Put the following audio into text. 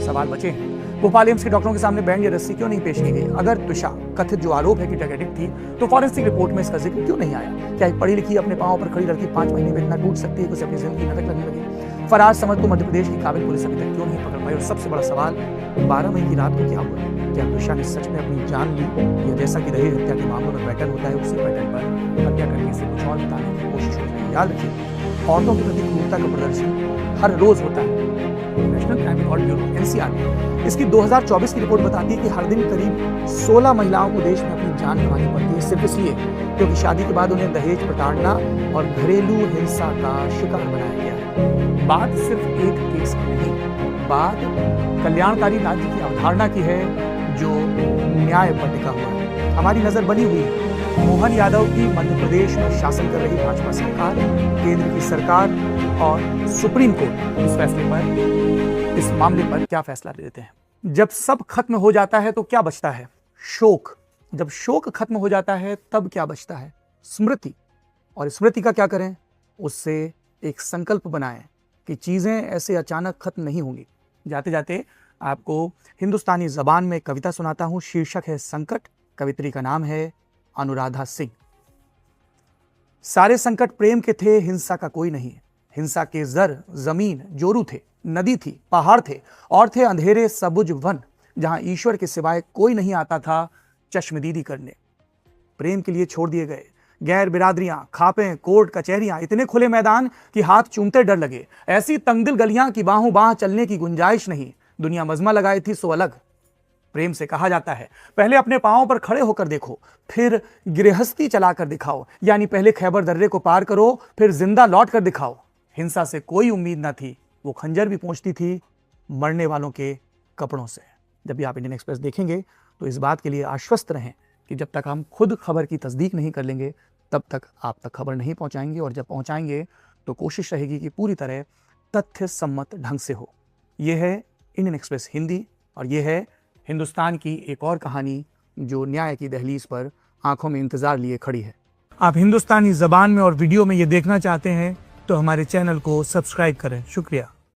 सवाल बचे हैं। भोपाल एम्स के डॉक्टरों के सामने बैंड या रस्सी क्यों नहीं पेश की गई? अगर त्विषा कथित जो आरोप है कि ड्रग एडिक्ट थी, तो फॉरेंसिक रिपोर्ट में इसका जिक्र क्यों नहीं आया? क्या एक पढ़ी लिखी अपने पांव पर खड़ी लड़की 5 महीने में इतना टूट सकती है कि उसे अपनी जिंदगी नरक लगने लगी? फरार समर को मध्य प्रदेश की काबिल पुलिस अभी तक क्यों नहीं पकड़ पाई? और सबसे बड़ा सवाल, 12 मई की रात को क्या हुआ? क्या त्विषा ने सच में अपनी जान ली, या जैसा कि दहेज हत्या के मामलों में पैटर्न होता है, उसी पैटर्न पर हत्या करने से कुछ और बताने की कोशिश होती है? याद रखिए, औरतों के प्रति क्रूरता का प्रदर्शन हर रोज होता है। National crime record bureau (NCR) इसकी 2024 की रिपोर्ट बताती है कि हर दिन करीब 16 महिलाओं को देश में अपनी जान गंवानी पड़ती है, सिर्फ इसलिए क्योंकि शादी के बाद उन्हें दहेज, प्रताड़ना और घरेलू हिंसा का शिकार बनाया गया है। बात सिर्फ एक केस की नहीं, बात कल्याणकारी राज्य की अवधारणा की है जो न्याय पर टिका हुआ है। हमारी नजर बनी हुई है मोहन यादव की मध्य प्रदेश में शासन कर रही भाजपा सरकार, केंद्र की सरकार और सुप्रीम कोर्ट इस फैसले पर, इस मामले पर क्या फैसला लेते हैं। जब सब खत्म हो जाता है तो क्या बचता है? शोक। जब शोक खत्म हो जाता है तब क्या बचता है? स्मृति। और स्मृति का क्या करें? उससे एक संकल्प बनाएं कि चीजें ऐसे अचानक खत्म नहीं होंगी। जाते जाते आपको हिंदुस्तानी जबान में कविता सुनाता हूं। शीर्षक है संकट, कवित्री का नाम है अनुराधा सिंह। सारे संकट प्रेम के थे, हिंसा का कोई नहीं। हिंसा के जर जमीन जोरू थे, नदी थी, पहाड़ थे और थे अंधेरे सबुज वन, जहां ईश्वर के सिवाय कोई नहीं आता था चश्मदीदी करने। प्रेम के लिए छोड़ दिए गए गैर बिरादरियां, खापें, कोर्ट कचहरियां, इतने खुले मैदान कि हाथ चूमते डर लगे। ऐसी तंगदिल गलियां कि बाहों बाह चलने की गुंजाइश नहीं। दुनिया मजमा लगाई थी सो अलग। प्रेम से कहा जाता है, पहले अपने पांवों पर खड़े होकर देखो, फिर गृहस्थी चलाकर दिखाओ। यानी पहले खैबर दर्रे को पार करो, फिर जिंदा लौट कर दिखाओ। हिंसा से कोई उम्मीद ना थी, वो खंजर भी पहुंचती थी मरने वालों के कपड़ों से। जब भी आप इंडियन एक्सप्रेस देखेंगे तो इस बात के लिए आश्वस्त रहें कि जब तक हम खुद खबर की तस्दीक नहीं कर लेंगे, तब तक आप तक खबर नहीं पहुंचाएंगे। और जब पहुंचाएंगे तो कोशिश रहेगी कि पूरी तरह तथ्य सम्मत ढंग से हो। यह है इंडियन एक्सप्रेस हिंदी, और यह है हिंदुस्तान की एक और कहानी जो न्याय की दहलीज पर आंखों में इंतजार लिए खड़ी है। आप हिंदुस्तानी जबान में और वीडियो में ये देखना चाहते हैं तो हमारे चैनल को सब्सक्राइब करें। शुक्रिया।